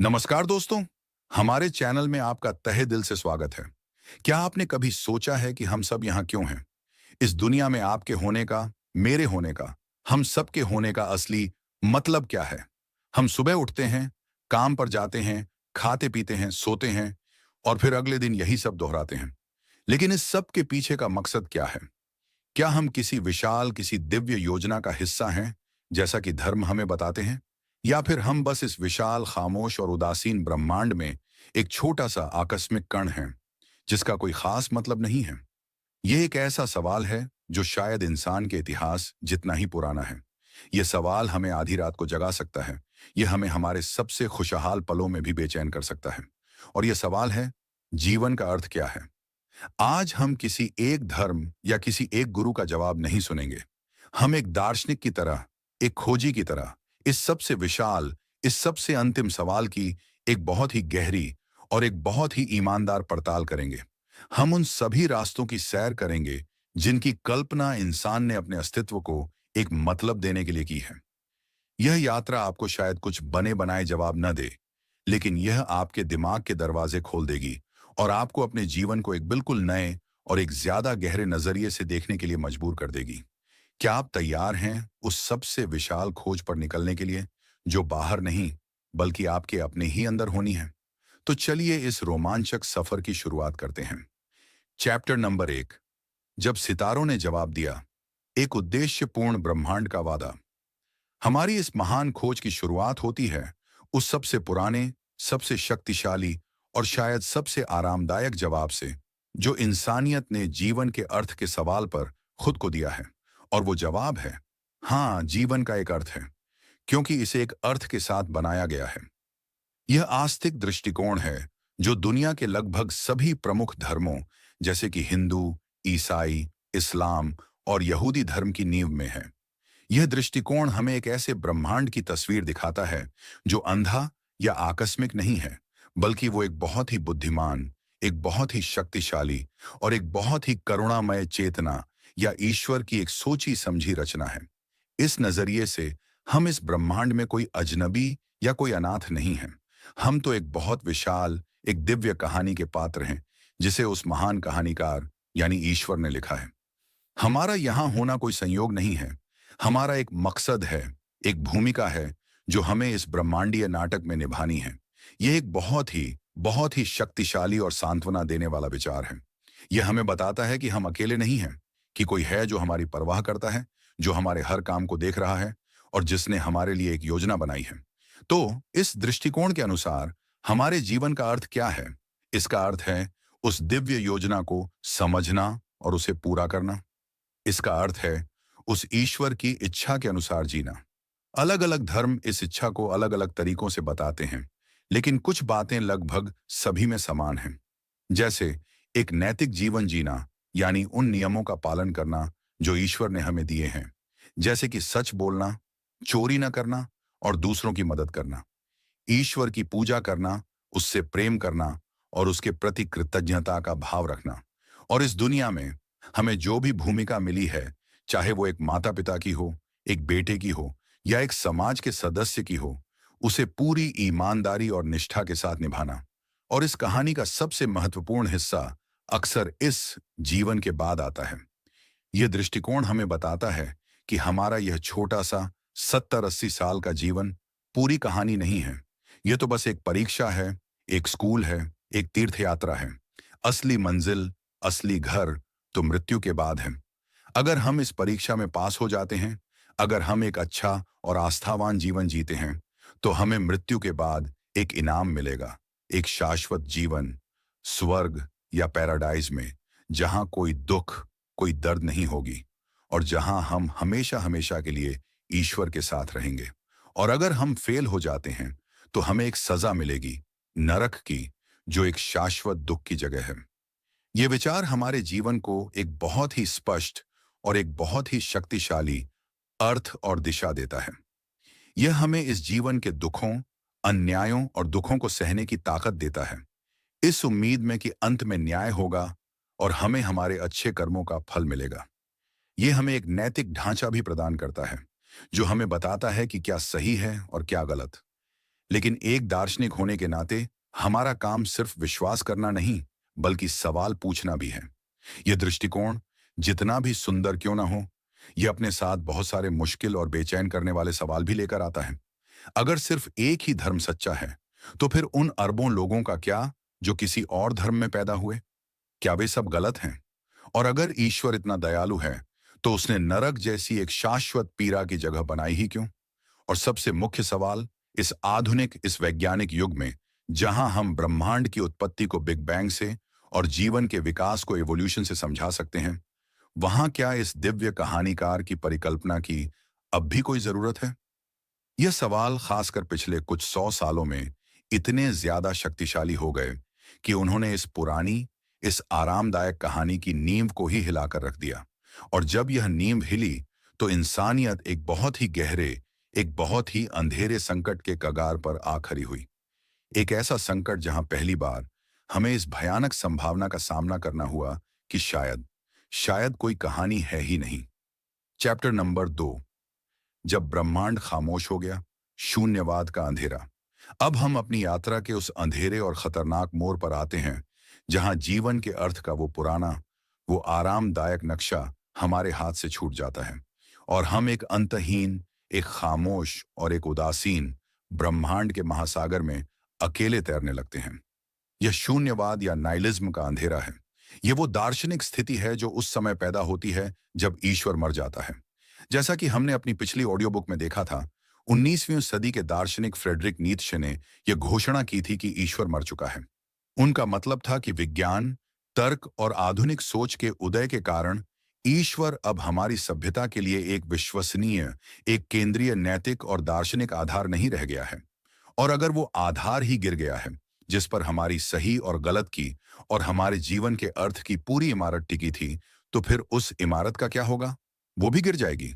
नमस्कार दोस्तों, हमारे चैनल में आपका तहे दिल से स्वागत है। क्या आपने कभी सोचा है कि हम सब यहाँ क्यों हैं? इस दुनिया में आपके होने का, मेरे होने का, हम सबके होने का असली मतलब क्या है? हम सुबह उठते हैं, काम पर जाते हैं, खाते पीते हैं, सोते हैं और फिर अगले दिन यही सब दोहराते हैं। लेकिन इस सब के पीछे का मकसद क्या है? क्या हम किसी विशाल, किसी दिव्य योजना का हिस्सा हैं, जैसा कि धर्म हमें बताते हैं? या फिर हम बस इस विशाल, खामोश और उदासीन ब्रह्मांड में एक छोटा सा आकस्मिक कण हैं, जिसका कोई खास मतलब नहीं है? ये एक ऐसा सवाल है जो शायद इंसान के इतिहास जितना ही पुराना है। ये सवाल हमें आधी रात को जगा सकता है। ये हमें हमारे सबसे खुशहाल पलों में भी बेचैन कर सकता है। और ये सवाल है, जीवन का अर्थ क्या है? आज हम किसी एक धर्म या किसी एक गुरु का जवाब नहीं सुनेंगे। हम एक दार्शनिक की तरह, एक खोजी की तरह, इस सबसे विशाल, इस सबसे अंतिम सवाल की एक बहुत ही गहरी और एक बहुत ही ईमानदार पड़ताल करेंगे। हम उन सभी रास्तों की सैर करेंगे जिनकी कल्पना इंसान ने अपने अस्तित्व को एक मतलब देने के लिए की है। यह यात्रा आपको शायद कुछ बने बनाए जवाब न दे, लेकिन यह आपके दिमाग के दरवाजे खोल देगी और आपको अपने जीवन को एक बिल्कुल नए और एक ज्यादा गहरे नजरिए से देखने के लिए मजबूर कर देगी। क्या आप तैयार हैं उस सबसे विशाल खोज पर निकलने के लिए, जो बाहर नहीं बल्कि आपके अपने ही अंदर होनी है? तो चलिए इस रोमांचक सफर की शुरुआत करते हैं। Chapter number 1। जब सितारों ने जवाब दिया। एक उद्देश्यपूर्ण ब्रह्मांड का वादा। हमारी इस महान खोज की शुरुआत होती है उस सबसे पुराने, सबसे शक्तिशाली और शायद सबसे आरामदायक जवाब से, जो इंसानियत ने जीवन के अर्थ के सवाल पर खुद को दिया है। और वो जवाब है, हाँ, जीवन का एक अर्थ है, क्योंकि इसे एक अर्थ के साथ बनाया गया है। यह आस्तिक दृष्टिकोण है जो दुनिया के लगभग सभी प्रमुख धर्मों, जैसे कि हिंदू, ईसाई, इस्लाम और यहूदी धर्म की नींव में है। यह दृष्टिकोण हमें एक ऐसे ब्रह्मांड की तस्वीर दिखाता है जो अंधा या आकस्मिक नहीं है, बल्कि वो एक बहुत ही बुद्धिमान, एक बहुत ही शक्तिशाली और एक बहुत ही करुणामय चेतना या ईश्वर की एक सोची समझी रचना है। इस नजरिए से हम इस ब्रह्मांड में कोई अजनबी या कोई अनाथ नहीं हैं। हम तो एक बहुत विशाल, एक दिव्य कहानी के पात्र हैं, जिसे उस महान कहानीकार यानी ईश्वर ने लिखा है। हमारा यहाँ होना कोई संयोग नहीं है। हमारा एक मकसद है, एक भूमिका है जो हमें इस ब्रह्मांडीय नाटक में निभानी है। यह एक बहुत ही शक्तिशाली और सांत्वना देने वाला विचार है। यह हमें बताता है कि हम अकेले नहीं हैं, कि कोई है जो हमारी परवाह करता है, जो हमारे हर काम को देख रहा है और जिसने हमारे लिए एक योजना बनाई है। तो इस दृष्टिकोण के अनुसार हमारे जीवन का अर्थ क्या है? इसका अर्थ है उस दिव्य योजना को समझना और उसे पूरा करना। इसका अर्थ है उस ईश्वर की इच्छा के अनुसार जीना। अलग अलग धर्म इस इच्छा को अलग अलग तरीकों से बताते हैं, लेकिन कुछ बातें लगभग सभी में समान हैं। जैसे एक नैतिक जीवन जीना, यानी उन नियमों का पालन करना जो ईश्वर ने हमें दिए हैं, जैसे कि सच बोलना, चोरी न करना और दूसरों की मदद करना। ईश्वर की पूजा करना, उससे प्रेम करना और उसके प्रति कृतज्ञता का भाव रखना। और इस दुनिया में हमें जो भी भूमिका मिली है, चाहे वो एक माता पिता की हो, एक बेटे की हो या एक समाज के सदस्य की हो, उसे पूरी ईमानदारी और निष्ठा के साथ निभाना। और इस कहानी का सबसे महत्वपूर्ण हिस्सा अक्सर इस जीवन के बाद आता है। यह दृष्टिकोण हमें बताता है कि हमारा यह छोटा सा 70-80 साल का जीवन पूरी कहानी नहीं है। यह तो बस एक परीक्षा है, एक स्कूल है, एक तीर्थ यात्रा है। असली मंजिल, असली घर तो मृत्यु के बाद है। अगर हम इस परीक्षा में पास हो जाते हैं, अगर हम एक अच्छा और आस्थावान जीवन जीते हैं, तो हमें मृत्यु के बाद एक इनाम मिलेगा, एक शाश्वत जीवन, स्वर्ग या पैराडाइज में, जहां कोई दुख, कोई दर्द नहीं होगी और जहां हम हमेशा हमेशा के लिए ईश्वर के साथ रहेंगे। और अगर हम फेल हो जाते हैं, तो हमें एक सजा मिलेगी, नरक की, जो एक शाश्वत दुख की जगह है। ये विचार हमारे जीवन को एक बहुत ही स्पष्ट और एक बहुत ही शक्तिशाली अर्थ और दिशा देता है। यह हमें इस जीवन के दुखों, अन्यायों और दुखों को सहने की ताकत देता है, इस उम्मीद में कि अंत में न्याय होगा और हमें हमारे अच्छे कर्मों का फल मिलेगा। यह हमें एक नैतिक ढांचा भी प्रदान करता है, जो हमें बताता है कि क्या सही है और क्या गलत। लेकिन एक दार्शनिक होने के नाते हमारा काम सिर्फ विश्वास करना नहीं, बल्कि सवाल पूछना भी है। यह दृष्टिकोण जितना भी सुंदर क्यों ना हो, यह अपने साथ बहुत सारे मुश्किल और बेचैन करने वाले सवाल भी लेकर आता है। अगर सिर्फ एक ही धर्म सच्चा है, तो फिर उन अरबों लोगों का क्या जो किसी और धर्म में पैदा हुए? क्या वे सब गलत हैं? और अगर ईश्वर इतना दयालु है, तो उसने नरक जैसी एक शाश्वत पीड़ा की जगह बनाई ही क्यों? और सबसे मुख्य सवाल, इस आधुनिक, इस वैज्ञानिक युग में, जहां हम ब्रह्मांड की उत्पत्ति को बिग बैंग से और जीवन के विकास को एवोल्यूशन से समझा सकते हैं, वहां क्या इस दिव्य कहानीकार की परिकल्पना की अब भी कोई जरूरत है? यह सवाल खासकर पिछले कुछ 100 सालों में इतने ज्यादा शक्तिशाली हो गए कि उन्होंने इस पुरानी, इस आरामदायक कहानी की नींव को ही हिलाकर रख दिया। और जब यह नींव हिली, तो इंसानियत एक बहुत ही गहरे, एक बहुत ही अंधेरे संकट के कगार पर आ खड़ी हुई। एक ऐसा संकट जहां पहली बार हमें इस भयानक संभावना का सामना करना हुआ कि शायद, शायद कोई कहानी है ही नहीं। Chapter number 2। जब ब्रह्मांड खामोश हो गया, शून्यवाद का अंधेरा। अब हम अपनी यात्रा के उस अंधेरे और खतरनाक मोड़ पर आते हैं, जहां जीवन के अर्थ का वो पुराना, वो आरामदायक नक्शा हमारे हाथ से छूट जाता है और हम एक अंतहीन, एक खामोश और एक उदासीन ब्रह्मांड के महासागर में अकेले तैरने लगते हैं। यह शून्यवाद या नाइलिज्म का अंधेरा है। यह वो दार्शनिक स्थिति है जो उस समय पैदा होती है जब ईश्वर मर जाता है। जैसा कि हमने अपनी पिछली ऑडियो बुक में देखा था, 19वीं सदी के दार्शनिक फ्रेडरिक नीत्शे ने यह घोषणा की थी कि ईश्वर मर चुका है। उनका मतलब था कि विज्ञान, तर्क और आधुनिक सोच के उदय के कारण ईश्वर अब हमारी सभ्यता के लिए एक विश्वसनीय, एक केंद्रीय नैतिक और दार्शनिक आधार नहीं रह गया है। और अगर वो आधार ही गिर गया है, जिस पर हमारी सही और गलत की और हमारे जीवन के अर्थ की पूरी इमारत टिकी थी, तो फिर उस इमारत का क्या होगा? वो भी गिर जाएगी।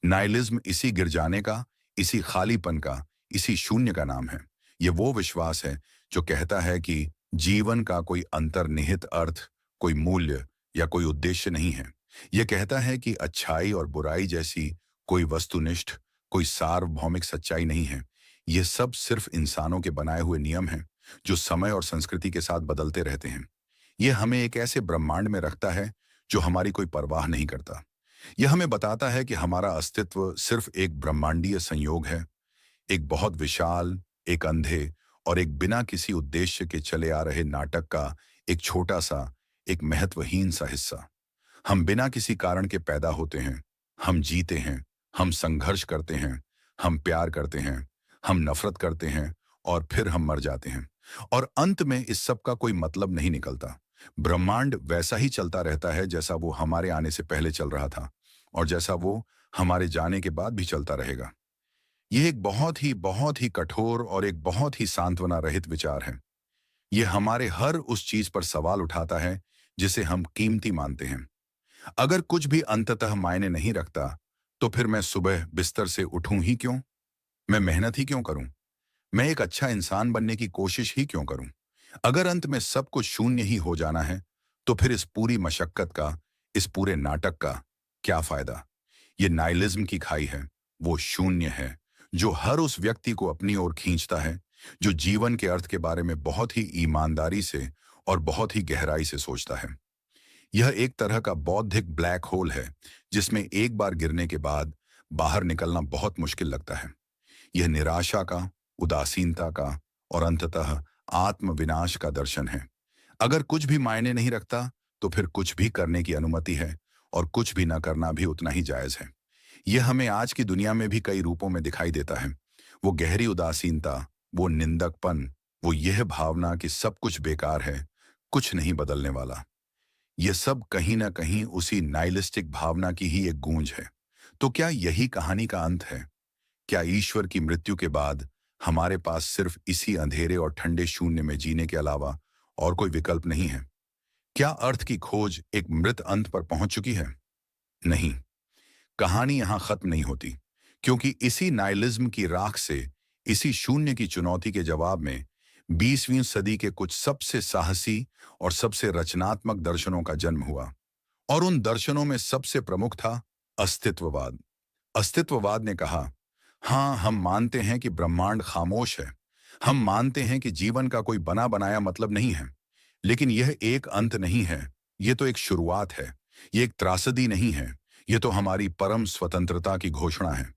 नाइलिज्म इसी गिर जाने का, इसी खालीपन का, इसी शून्य का नाम है। ये वो विश्वास है जो कहता है कि जीवन का कोई अंतर्निहित अर्थ, कोई मूल्य या कोई उद्देश्य नहीं है। यह कहता है कि अच्छाई और बुराई जैसी कोई वस्तुनिष्ठ, कोई सार्वभौमिक सच्चाई नहीं है। ये सब सिर्फ इंसानों के बनाए हुए नियम हैं, जो समय और संस्कृति के साथ बदलते रहते हैं। यह हमें एक ऐसे ब्रह्मांड में रखता है जो हमारी कोई परवाह नहीं करता। यह हमें बताता है कि हमारा अस्तित्व सिर्फ एक ब्रह्मांडीय संयोग है, एक बहुत विशाल, एक अंधे और एक बिना किसी उद्देश्य के चले आ रहे नाटक का एक छोटा सा, एक महत्वहीन सा हिस्सा। हम बिना किसी कारण के पैदा होते हैं, हम जीते हैं, हम संघर्ष करते हैं, हम प्यार करते हैं, हम नफरत करते हैं और फिर हम मर जाते हैं। और अंत में इस सब का कोई मतलब नहीं निकलता। ब्रह्मांड वैसा ही चलता रहता है जैसा वो हमारे आने से पहले चल रहा था और जैसा वो हमारे जाने के बाद भी चलता रहेगा। यह एक बहुत ही कठोर और एक बहुत ही सांत्वना रहित विचार है। यह हमारे हर उस चीज पर सवाल उठाता है जिसे हम कीमती मानते हैं। अगर कुछ भी अंततः मायने नहीं रखता, तो फिर मैं सुबह बिस्तर से उठूं ही क्यों? मैं मेहनत ही क्यों करूं? मैं एक अच्छा इंसान बनने की कोशिश ही क्यों करूं? अगर अंत में सब कुछ शून्य ही हो जाना है, तो फिर इस पूरी मशक्कत का, इस पूरे नाटक का क्या फायदा? ये नाइलिज्म की खाई है, वो शून्य है जो हर उस व्यक्ति को अपनी ओर खींचता है जो जीवन के अर्थ के बारे में बहुत ही ईमानदारी से और बहुत ही गहराई से सोचता है। यह एक तरह का बौद्धिक ब्लैक होल है जिसमें एक बार गिरने के बाद बाहर निकलना बहुत मुश्किल लगता है। यह निराशा का, उदासीनता का और अंततः आत्मविनाश का दर्शन है। अगर कुछ भी मायने नहीं रखता, तो फिर कुछ भी करने की अनुमति है और कुछ भी न करना भी उतना ही जायज है। यह हमें आज की दुनिया में भी कई रूपों में दिखाई देता है। वो गहरी उदासीनता, वो निंदकपन, वो यह भावना कि सब कुछ बेकार है, कुछ नहीं बदलने वाला। यह सब कहीं ना कहीं उसी नाइलिस्टिक भावना की ही एक गूंज है। तो क्या यही कहानी का अंत है? क्या ईश्वर की मृत्यु के बाद हमारे पास सिर्फ इसी अंधेरे और ठंडे शून्य में जीने के अलावा और कोई विकल्प नहीं है? क्या अर्थ की खोज एक मृत अंत पर पहुंच चुकी है? नहीं, कहानी यहां खत्म नहीं होती, क्योंकि इसी नाइलिज्म की राख से, इसी शून्य की चुनौती के जवाब में 20वीं सदी के कुछ सबसे साहसी और सबसे रचनात्मक दर्शनों का जन्म हुआ। और उन दर्शनों में सबसे प्रमुख था अस्तित्ववाद। अस्तित्ववाद ने कहा, हाँ, हम मानते हैं कि ब्रह्मांड खामोश है, हम मानते हैं कि जीवन का कोई बना बनाया मतलब नहीं है, लेकिन यह एक अंत नहीं है, ये तो एक शुरुआत है। ये एक त्रासदी नहीं है, ये तो हमारी परम स्वतंत्रता की घोषणा है।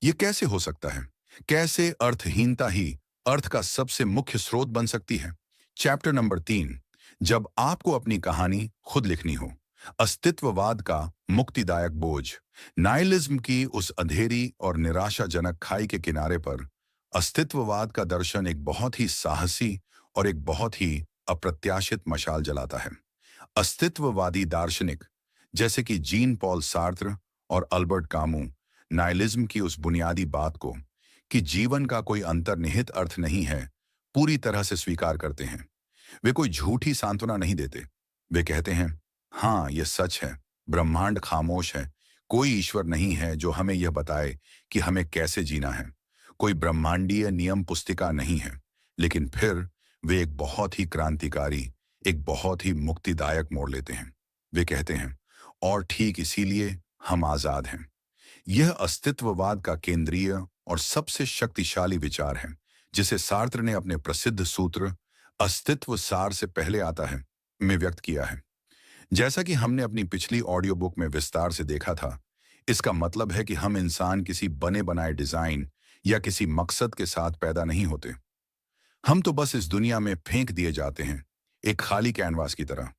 ये कैसे हो सकता है? कैसे अर्थहीनता ही अर्थ का सबसे मुख्य स्रोत बन सकती है? Chapter number 3। जब आपको अपनी कहानी खुद लिखनी हो। अस्तित्ववाद का मुक्तिदायक बोझ। नाइलिज्म की उस अंधेरी और निराशाजनक खाई के किनारे पर अस्तित्ववाद का दर्शन एक बहुत ही साहसी और एक बहुत ही अप्रत्याशित मशाल जलाता है। अस्तित्ववादी दार्शनिक जैसे कि जीन पॉल सार्त्र और अल्बर्ट कामू नाइलिज्म की उस बुनियादी बात को कि जीवन का कोई अंतर्निहित अर्थ नहीं है पूरी तरह से स्वीकार करते हैं। वे कोई झूठी सांत्वना नहीं देते। वे कहते हैं, हाँ यह सच है, ब्रह्मांड खामोश है, कोई ईश्वर नहीं है जो हमें यह बताए कि हमें कैसे जीना है, कोई ब्रह्मांडीय नियम पुस्तिका नहीं है। लेकिन फिर वे एक बहुत ही क्रांतिकारी, एक बहुत ही मुक्तिदायक मोड़ लेते हैं। वे कहते हैं, और ठीक इसीलिए हम आजाद हैं। यह अस्तित्ववाद का केंद्रीय और सबसे शक्तिशाली विचार है, जिसे सार्त्र ने अपने प्रसिद्ध सूत्र अस्तित्व सार से पहले आता है में व्यक्त किया है। जैसा कि हमने अपनी पिछली ऑडियो बुक में विस्तार से देखा था, इसका मतलब है कि हम इंसान किसी बने बनाए डिजाइन या किसी मकसद के साथ पैदा नहीं होते। हम तो बस इस दुनिया में फेंक दिए जाते हैं, एक खाली कैनवास की तरह।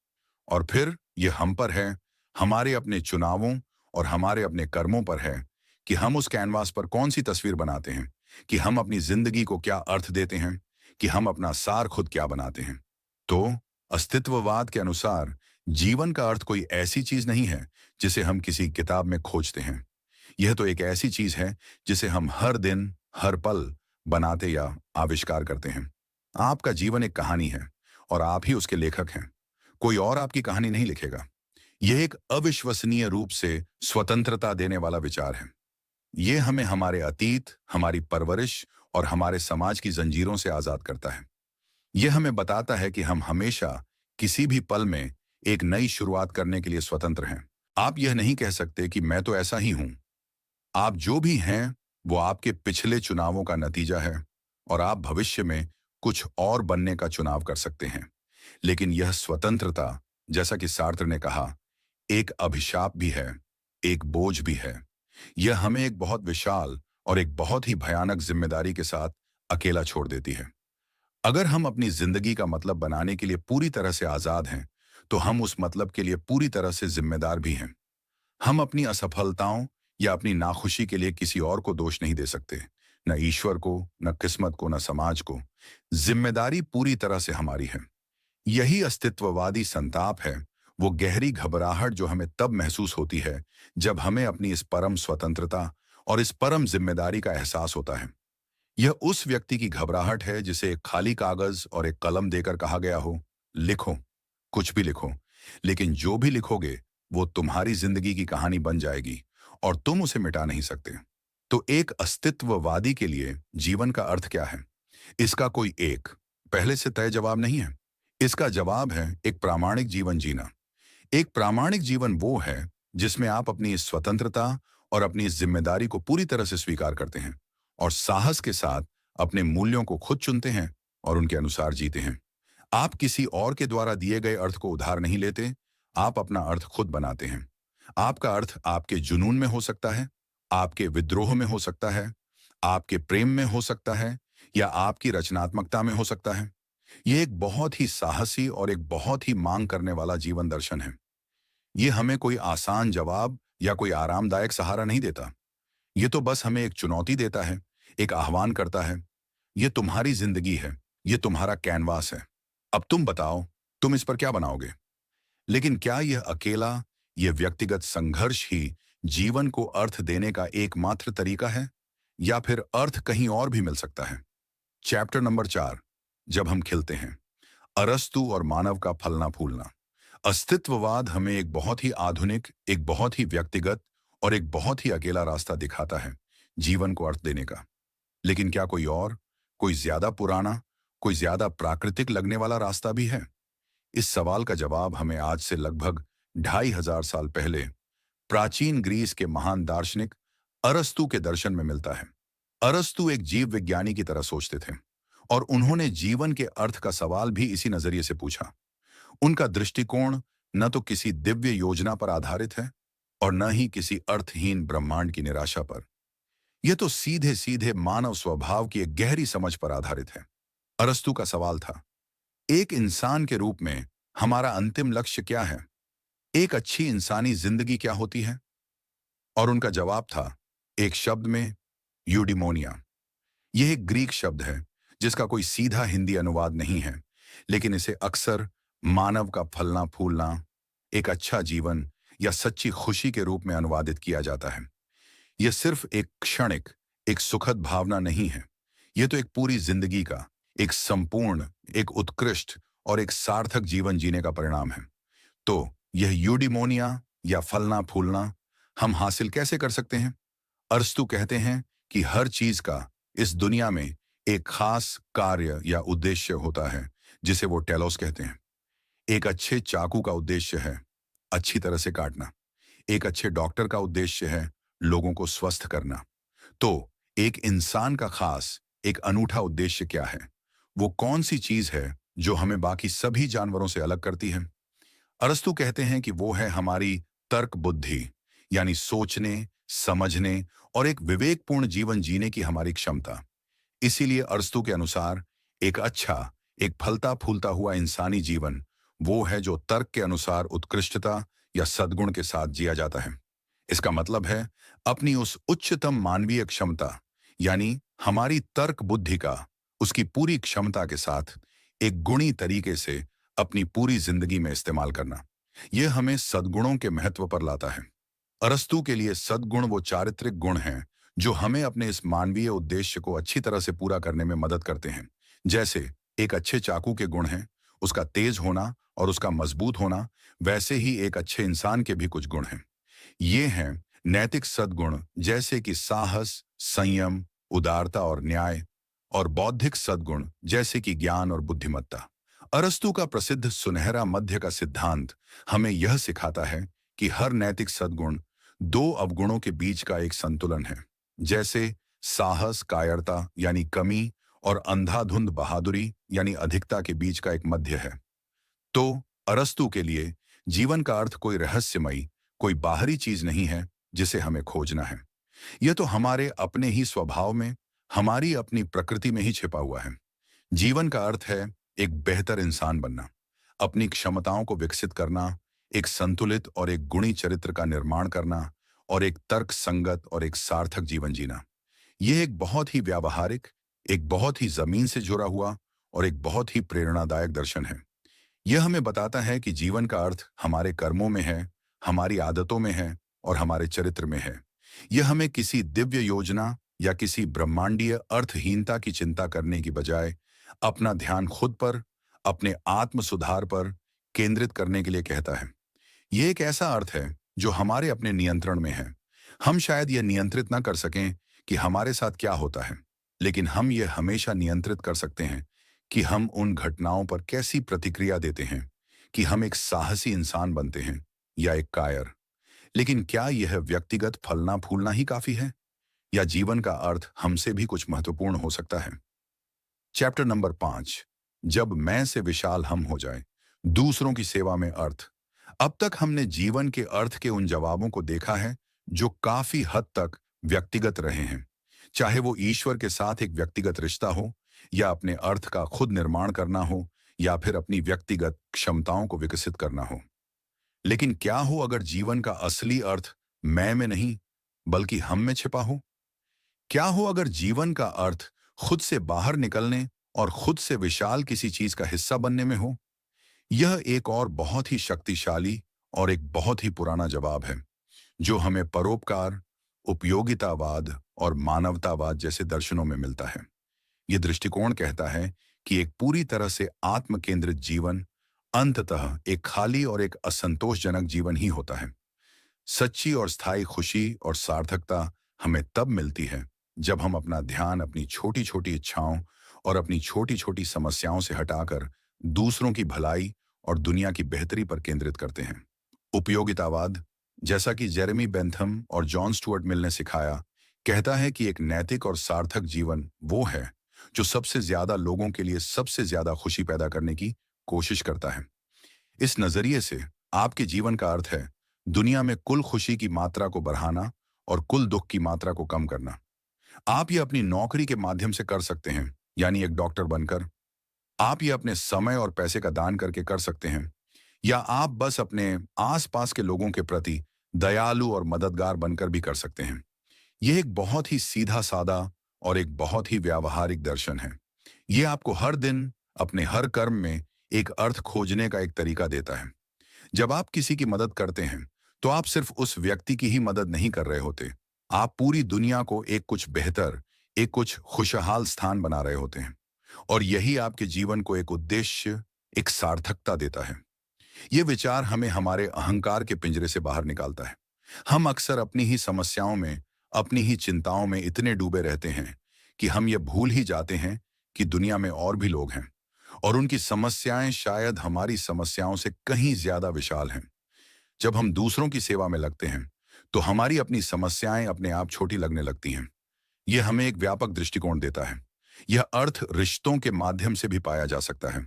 और फिर यह हम पर है, हमारे अपने चुनावों और हमारे अपने कर्मों पर है कि हम उस कैनवास पर कौन सी तस्वीर बनाते हैं, कि हम अपनी जिंदगी को क्या अर्थ देते हैं, कि हम अपना सार खुद क्या बनाते हैं। तो अस्तित्ववाद के अनुसार जीवन का अर्थ कोई ऐसी चीज नहीं है जिसे हम किसी किताब में खोजते हैं। यह तो एक ऐसी चीज है जिसे हम हर दिन हर पल बनाते या आविष्कार करते हैं। आपका जीवन एक कहानी है और आप ही उसके लेखक हैं। कोई और आपकी कहानी नहीं लिखेगा। यह एक अविश्वसनीय रूप से स्वतंत्रता देने वाला विचार है। यह हमें हमारे अतीत, हमारी परवरिश और हमारे समाज की जंजीरों से आजाद करता है। यह हमें बताता है कि हम हमेशा किसी भी पल में एक नई शुरुआत करने के लिए स्वतंत्र हैं। आप यह नहीं कह सकते कि मैं तो ऐसा ही हूं। आप जो भी हैं वो आपके पिछले चुनावों का नतीजा है और आप भविष्य में कुछ और बनने का चुनाव कर सकते हैं। लेकिन यह स्वतंत्रता, जैसा कि सार्त्र ने कहा, एक अभिशाप भी है, एक बोझ भी है। यह हमें एक बहुत विशाल और एक बहुत ही भयानक जिम्मेदारी के साथ अकेला छोड़ देती है। अगर हम अपनी जिंदगी का मतलब बनाने के लिए पूरी तरह से आजाद हैं, तो हम उस मतलब के लिए पूरी तरह से जिम्मेदार भी हैं। हम अपनी असफलताओं या अपनी नाखुशी के लिए किसी और को दोष नहीं दे सकते, न ईश्वर को, न किस्मत को, न समाज को। जिम्मेदारी पूरी तरह से हमारी है। यही अस्तित्ववादी संताप है, वो गहरी घबराहट जो हमें तब महसूस होती है जब हमें अपनी इस परम स्वतंत्रता और इस परम जिम्मेदारी का एहसास होता है। यह उस व्यक्ति की घबराहट है जिसे एक खाली कागज और एक कलम देकर कहा गया हो, लिखो, कुछ भी लिखो, लेकिन जो भी लिखोगे वो तुम्हारी जिंदगी की कहानी बन जाएगी और तुम उसे मिटा नहीं सकते। तो एक अस्तित्ववादी के लिए जीवन का अर्थ क्या है? इसका कोई एक पहले से तय जवाब नहीं है। इसका जवाब है एक प्रामाणिक जीवन जीना। एक प्रामाणिक जीवन वो है जिसमें आप अपनी इस स्वतंत्रता और अपनी इस जिम्मेदारी को पूरी तरह से स्वीकार करते हैं और साहस के साथ अपने मूल्यों को खुद चुनते हैं और उनके अनुसार जीते हैं। आप किसी और के द्वारा दिए गए अर्थ को उधार नहीं लेते, आप अपना अर्थ खुद बनाते हैं। आपका अर्थ आपके जुनून में हो सकता है, आपके विद्रोह में हो सकता है, आपके प्रेम में हो सकता है या आपकी रचनात्मकता में हो सकता है। ये एक बहुत ही साहसी और एक बहुत ही मांग करने वाला जीवन दर्शन है। ये हमें कोई आसान जवाब या कोई आरामदायक सहारा नहीं देता। ये तो बस हमें एक चुनौती देता है, एक आह्वान करता है। ये तुम्हारी जिंदगी है, ये तुम्हारा कैनवास है। अब तुम बताओ, तुम इस पर क्या बनाओगे? लेकिन क्या यह अकेला, यह व्यक्तिगत संघर्ष ही जीवन को अर्थ देने का एकमात्र तरीका है या फिर अर्थ कहीं और भी मिल सकता है? Chapter number 4। जब हम खिलते हैं। अरस्तु और मानव का फलना फूलना। अस्तित्ववाद हमें एक बहुत ही आधुनिक, एक बहुत ही व्यक्तिगत और एक बहुत ही अकेला रास्ता दिखाता है जीवन को अर्थ देने का। लेकिन क्या कोई और, कोई ज्यादा पुराना, कोई ज्यादा प्राकृतिक लगने वाला रास्ता भी है? इस सवाल का जवाब हमें आज से लगभग 2500 साल पहले प्राचीन ग्रीस के महान दार्शनिक अरस्तु के दर्शन में मिलता है। अरस्तु एक जीव विज्ञानी की तरह सोचते थे और उन्होंने जीवन के अर्थ का सवाल भी इसी नजरिए से पूछा। उनका दृष्टिकोण न तो किसी दिव्य योजना पर आधारित है और न ही किसी अर्थहीन ब्रह्मांड की निराशा पर। यह तो सीधे सीधे मानव स्वभाव की एक गहरी समझ पर आधारित है। अरस्तु का सवाल था, एक इंसान के रूप में हमारा अंतिम लक्ष्य क्या है? एक अच्छी इंसानी जिंदगी क्या होती है? और उनका जवाब था, एक शब्द में, यूडिमोनिया। यह एक ग्रीक शब्द है जिसका कोई सीधा हिंदी अनुवाद नहीं है, लेकिन इसे अक्सर मानव का फलना फूलना, एक अच्छा जीवन या सच्ची खुशी के रूप में अनुवादित किया जाता है। यह सिर्फ एक क्षणिक, एक सुखद भावना नहीं है। यह तो एक पूरी जिंदगी का, एक संपूर्ण, एक उत्कृष्ट और एक सार्थक जीवन जीने का परिणाम है। तो यह यूडिमोनिया या फलना फूलना हम हासिल कैसे कर सकते हैं? अरस्तु कहते हैं कि हर चीज का इस दुनिया में एक खास कार्य या उद्देश्य होता है, जिसे वो टेलोस कहते हैं। एक अच्छे चाकू का उद्देश्य है अच्छी तरह से काटना। एक अच्छे डॉक्टर का उद्देश्य है लोगों को स्वस्थ करना। तो एक इंसान का खास, एक अनूठा उद्देश्य क्या है? वो कौन सी चीज है जो हमें बाकी सभी जानवरों से अलग करती है? अरस्तु कहते हैं कि वो है हमारी तर्क बुद्धि, यानी सोचने, समझने और एक विवेकपूर्ण जीवन जीने की हमारी क्षमता। इसीलिए अरस्तु के अनुसार एक अच्छा, एक फलता फूलता हुआ इंसानी जीवन वो है जो तर्क के अनुसार उत्कृष्टता या सद्गुण के साथ जिया जाता है। इसका मतलब है अपनी उस उच्चतम मानवीय क्षमता, यानी हमारी तर्क बुद्धि का, उसकी पूरी क्षमता के साथ एक गुणी तरीके से अपनी पूरी जिंदगी में इस्तेमाल करना। यह हमें सद्गुणों के महत्व पर लाता है। अरस्तु के लिए सद्गुण वो चारित्रिक गुण हैं जो हमें अपने इस मानवीय उद्देश्य को अच्छी तरह से पूरा करने में मदद करते हैं। जैसे एक अच्छे चाकू के गुण हैं, उसका तेज होना और उसका मजबूत होना, वैसे ही एक अच्छे इंसान के भी कुछ गुण हैं। ये हैं नैतिक सद्गुण, जैसे कि साहस, संयम, उदारता और न्याय, और बौद्धिक सद्गुण जैसे कि ज्ञान और बुद्धिमत्ता। अरस्तु का प्रसिद्ध सुनहरा मध्य का सिद्धांत हमें यह सिखाता है कि हर नैतिक सद्गुण दो अवगुणों के बीच का एक संतुलन है। जैसे साहस कायरता यानी कमी और अंधाधुंध बहादुरी यानी अधिकता के बीच का एक मध्य है। तो अरस्तु के लिए जीवन का अर्थ कोई रहस्यमयी, कोई बाहरी चीज नहीं है जिसे हमें खोजना है। यह तो हमारे अपने ही स्वभाव में, हमारी अपनी प्रकृति में ही छिपा हुआ है। जीवन का अर्थ है एक बेहतर इंसान बनना, अपनी क्षमताओं को विकसित करना, एक संतुलित और एक गुणी चरित्र का निर्माण करना और एक तर्क संगत और एक सार्थक जीवन जीना। यह एक बहुत ही व्यावहारिक, एक बहुत ही जमीन से जुड़ा हुआ और एक बहुत ही प्रेरणादायक दर्शन है। यह हमें बताता है कि जीवन का अर्थ हमारे कर्मों में है, हमारी आदतों में है और हमारे चरित्र में है। यह हमें किसी दिव्य योजना या किसी ब्रह्मांडीय अर्थहीनता की चिंता करने की बजाय अपना ध्यान खुद पर, अपने आत्म सुधार पर केंद्रित करने के लिए कहता है। यह एक ऐसा अर्थ है जो हमारे अपने नियंत्रण में है। हम शायद यह नियंत्रित ना कर सकें कि हमारे साथ क्या होता है, लेकिन हम यह हमेशा नियंत्रित कर सकते हैं कि हम उन घटनाओं पर कैसी प्रतिक्रिया देते हैं, कि हम एक साहसी इंसान बनते हैं या एक कायर। लेकिन क्या यह व्यक्तिगत फलना फूलना ही काफी है, या जीवन का अर्थ हमसे भी कुछ महत्वपूर्ण हो सकता है? चैप्टर नंबर 5, जब मैं से विशाल हम हो जाए, दूसरों की सेवा में अर्थ। अब तक हमने जीवन के अर्थ के उन जवाबों को देखा है जो काफी हद तक व्यक्तिगत रहे हैं। चाहे वो ईश्वर के साथ एक व्यक्तिगत रिश्ता हो, या अपने अर्थ का खुद निर्माण करना हो, या फिर अपनी व्यक्तिगत क्षमताओं को विकसित करना हो। लेकिन क्या हो अगर जीवन का असली अर्थ मैं में नहीं, बल्कि हम में छिपा हो? क्या हो अगर जीवन का अर्थ खुद से बाहर निकलने और खुद से विशाल किसी चीज का हिस्सा बनने में हो? यह एक और बहुत ही शक्तिशाली और एक बहुत ही पुराना जवाब है, जो हमें परोपकार, उपयोगितावाद और मानवतावाद जैसे दर्शनों में मिलता है। यह दृष्टिकोण कहता है कि एक पूरी तरह से आत्म केंद्रित जीवन अंततः एक खाली और एक असंतोषजनक जीवन ही होता है। सच्ची और स्थायी खुशी और सार्थकता हमें तब मिलती है जब हम अपना ध्यान अपनी छोटी छोटी इच्छाओं और अपनी छोटी छोटी समस्याओं से हटाकर दूसरों की भलाई और दुनिया की बेहतरी पर केंद्रित करते हैं। उपयोगितावाद, जैसा कि जेरेमी बेंथम और जॉन स्टुअर्ट मिल ने सिखाया, कहता है कि एक नैतिक और सार्थक जीवन वो है जो सबसे ज्यादा लोगों के लिए सबसे ज्यादा खुशी पैदा करने की कोशिश करता है। इस नजरिए से आपके जीवन का अर्थ है दुनिया में कुल खुशी की मात्रा को बढ़ाना और कुल दुख की मात्रा को कम करना। आप ये अपनी नौकरी के माध्यम से कर सकते हैं, यानी एक डॉक्टर बनकर। आप ये अपने समय और पैसे का दान करके कर सकते हैं, या आप बस अपने आसपास के लोगों के प्रति दयालु और मददगार बनकर भी कर सकते हैं। यह एक बहुत ही सीधा साधा और एक बहुत ही व्यावहारिक दर्शन है। यह आपको हर दिन अपने हर कर्म में एक अर्थ खोजने का एक तरीका देता है। जब आप किसी की मदद करते हैं, तो आप सिर्फ उस व्यक्ति की ही मदद नहीं कर रहे होते। आप पूरी दुनिया को एक कुछ बेहतर, एक कुछ खुशहाल स्थान बना रहे होते हैं। और यही आपके जीवन को एक उद्देश्य, एक सार्थकता देता है। ये विचार हमें हमारे अहंकार के पिंजरे से बाहर निकालता है। हम अक्सर अपनी ही समस्याओं में, अपनी ही चिंताओं में इतने डूबे रहते हैं कि हम ये भूल ही जाते हैं कि दुनिया में और भी लोग हैं, और उनकी समस्याएं शायद हमारी समस्याओं से कहीं ज्यादा विशाल हैं। जब हम दूसरों की सेवा में लगते हैं, तो हमारी अपनी समस्याएं अपने आप छोटी लगने लगती हैं। यह हमें एक व्यापक दृष्टिकोण देता है। यह अर्थ रिश्तों के माध्यम से भी पाया जा सकता है।